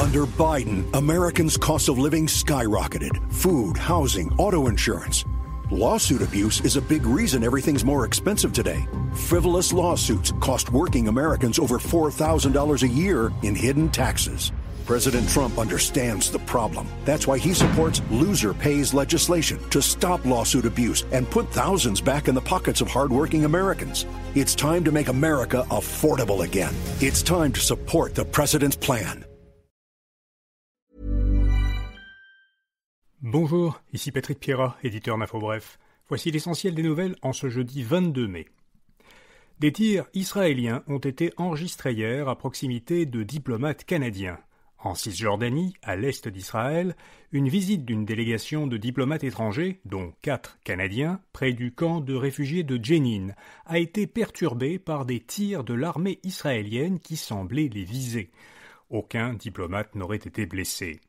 Under Biden, Americans' cost of living skyrocketed. Food, housing, auto insurance. Lawsuit abuse is a big reason everything's more expensive today. Frivolous lawsuits cost working Americans over $4,000 a year in hidden taxes. President Trump understands the problem. That's why he supports loser pays legislation to stop lawsuit abuse and put thousands back in the pockets of hardworking Americans. It's time to make America affordable again. It's time to support the president's plan. Bonjour, ici Patrick Pierrat, éditeur d'InfoBref. Voici l'essentiel des nouvelles en ce jeudi 22 mai. Des tirs israéliens ont été enregistrés hier à proximité de diplomates canadiens. En Cisjordanie, à l'est d'Israël, une visite d'une délégation de diplomates étrangers, dont 4 Canadiens, près du camp de réfugiés de Jenin, a été perturbée par des tirs de l'armée israélienne qui semblaient les viser. Aucun diplomate n'aurait été blessé.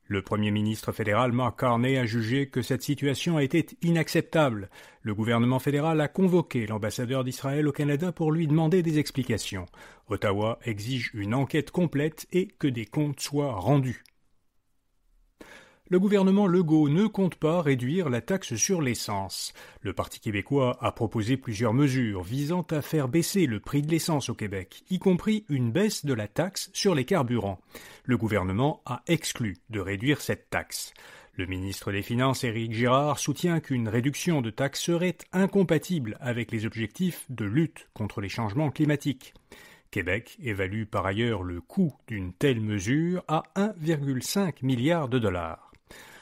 Le Premier ministre fédéral Mark Carney a jugé que cette situation était inacceptable. Le gouvernement fédéral a convoqué l'ambassadeur d'Israël au Canada pour lui demander des explications. Ottawa exige une enquête complète et que des comptes soient rendus. Le gouvernement Legault ne compte pas réduire la taxe sur l'essence. Le Parti québécois a proposé plusieurs mesures visant à faire baisser le prix de l'essence au Québec, y compris une baisse de la taxe sur les carburants. Le gouvernement a exclu de réduire cette taxe. Le ministre des Finances, Éric Girard, soutient qu'une réduction de taxe serait incompatible avec les objectifs de lutte contre les changements climatiques. Québec évalue par ailleurs le coût d'une telle mesure à 1,5 milliard de dollars.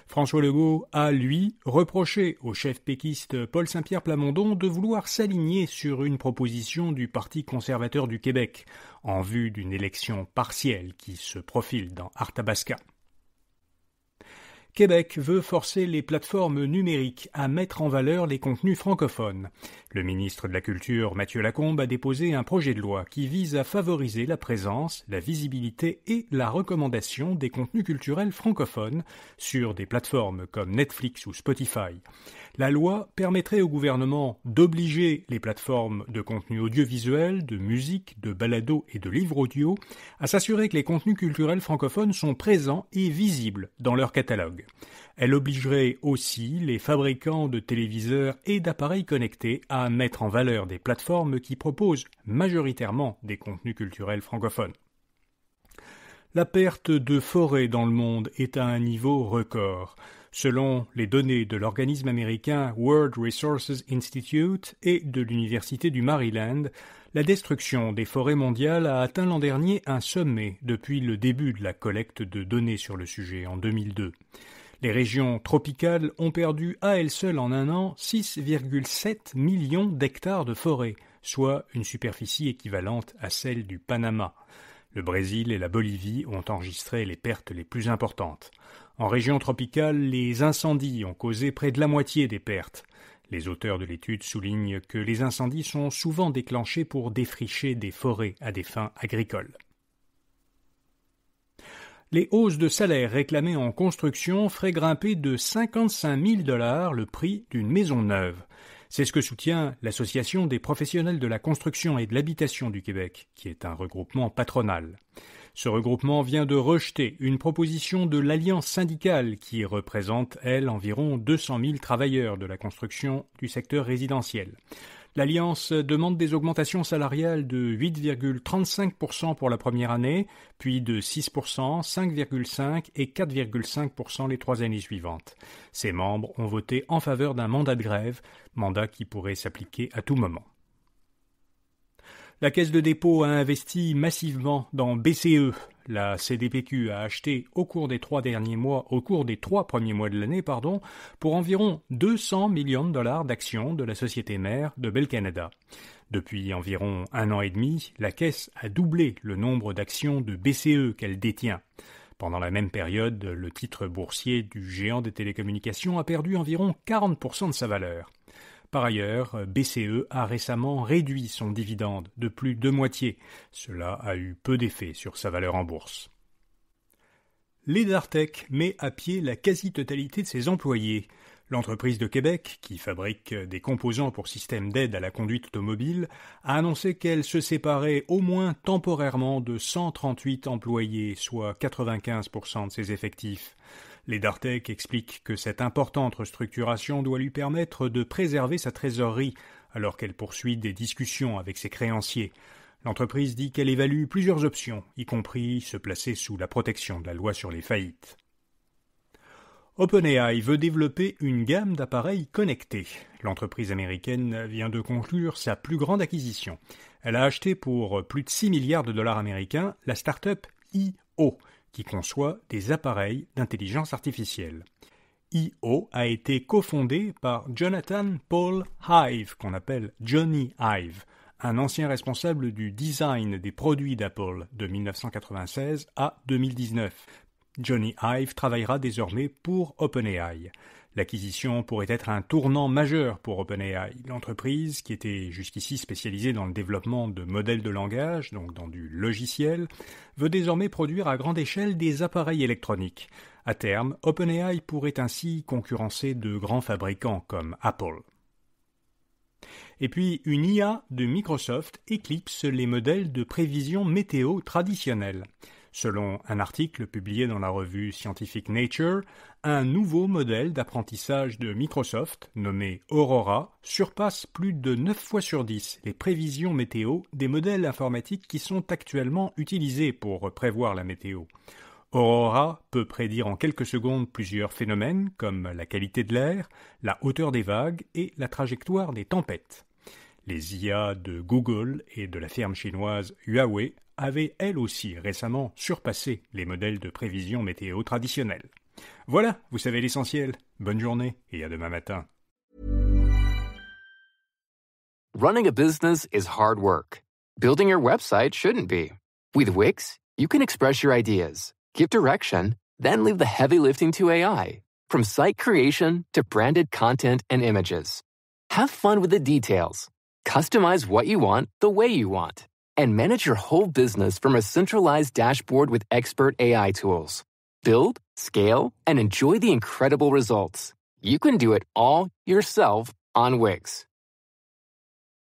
François Legault a, lui, reproché au chef péquiste Paul Saint-Pierre Plamondon de vouloir s'aligner sur une proposition du Parti conservateur du Québec, en vue d'une élection partielle qui se profile dans Arthabaska. Québec veut forcer les plateformes numériques à mettre en valeur les contenus francophones. Le ministre de la Culture, Mathieu Lacombe, a déposé un projet de loi qui vise à favoriser la présence, la visibilité et la recommandation des contenus culturels francophones sur des plateformes comme Netflix ou Spotify. La loi permettrait au gouvernement d'obliger les plateformes de contenus audiovisuels, de musique, de balado et de livres audio à s'assurer que les contenus culturels francophones sont présents et visibles dans leur catalogue. Elle obligerait aussi les fabricants de téléviseurs et d'appareils connectés à mettre en valeur des plateformes qui proposent majoritairement des contenus culturels francophones. La perte de forêts dans le monde est à un niveau record. Selon les données de l'organisme américain World Resources Institute et de l'Université du Maryland, la destruction des forêts mondiales a atteint l'an dernier un sommet depuis le début de la collecte de données sur le sujet en 2002. Les régions tropicales ont perdu à elles seules en un an 6,7 millions d'hectares de forêt, soit une superficie équivalente à celle du Panama. Le Brésil et la Bolivie ont enregistré les pertes les plus importantes. En région tropicale, les incendies ont causé près de la moitié des pertes. Les auteurs de l'étude soulignent que les incendies sont souvent déclenchés pour défricher des forêts à des fins agricoles. Les hausses de salaire réclamées en construction feraient grimper de 55 000 $ le prix d'une maison neuve. C'est ce que soutient l'Association des professionnels de la construction et de l'habitation du Québec, qui est un regroupement patronal. Ce regroupement vient de rejeter une proposition de l'Alliance syndicale qui représente, elle, environ 200 000 travailleurs de la construction du secteur résidentiel. L'Alliance demande des augmentations salariales de 8,35% pour la première année, puis de 6%, 5,5% et 4,5% les 3 années suivantes. Ses membres ont voté en faveur d'un mandat de grève, mandat qui pourrait s'appliquer à tout moment. La Caisse de dépôt a investi massivement dans BCE. La CDPQ a acheté au cours des 3 premiers mois de l'année, pour environ 200 millions de dollars d'actions de la société mère de Bell Canada. Depuis environ 1 an et demi, la Caisse a doublé le nombre d'actions de BCE qu'elle détient. Pendant la même période, le titre boursier du géant des télécommunications a perdu environ 40% de sa valeur. Par ailleurs, BCE a récemment réduit son dividende de plus de moitié. Cela a eu peu d'effet sur sa valeur en bourse. L'Edartec met à pied la quasi-totalité de ses employés. L'entreprise de Québec, qui fabrique des composants pour systèmes d'aide à la conduite automobile, a annoncé qu'elle se séparait au moins temporairement de 138 employés, soit 95% de ses effectifs. Les Dartec expliquent que cette importante restructuration doit lui permettre de préserver sa trésorerie, alors qu'elle poursuit des discussions avec ses créanciers. L'entreprise dit qu'elle évalue plusieurs options, y compris se placer sous la protection de la loi sur les faillites. OpenAI veut développer une gamme d'appareils connectés. L'entreprise américaine vient de conclure sa plus grande acquisition. Elle a acheté pour plus de 6 milliards de dollars américains la start-up I.O., qui conçoit des appareils d'intelligence artificielle. I.O. a été cofondé par Jonathan Paul Ive, qu'on appelle Johnny Ive, un ancien responsable du design des produits d'Apple de 1996 à 2019. Johnny Ive travaillera désormais pour OpenAI. L'acquisition pourrait être un tournant majeur pour OpenAI. L'entreprise, qui était jusqu'ici spécialisée dans le développement de modèles de langage, donc dans du logiciel, veut désormais produire à grande échelle des appareils électroniques. À terme, OpenAI pourrait ainsi concurrencer de grands fabricants comme Apple. Et puis, une IA de Microsoft éclipse les modèles de prévision météo traditionnels. Selon un article publié dans la revue scientifique Nature, un nouveau modèle d'apprentissage de Microsoft, nommé Aurora, surpasse plus de 9 fois sur 10 les prévisions météo des modèles informatiques qui sont actuellement utilisés pour prévoir la météo. Aurora peut prédire en quelques secondes plusieurs phénomènes comme la qualité de l'air, la hauteur des vagues et la trajectoire des tempêtes. Les IA de Google et de la firme chinoise Huawei avaient elles aussi récemment surpassé les modèles de prévision météo traditionnels. Voilà, vous savez l'essentiel. Bonne journée et à demain matin. Running a business is hard work. Building your website shouldn't be. With Wix, you can express your ideas, give direction, then leave the heavy lifting to AI. From site creation to branded content and images. Have fun with the details. Customize what you want the way you want. And manage your whole business from a centralized dashboard with expert AI tools. Build, scale, and enjoy the incredible results. You can do it all yourself on Wix.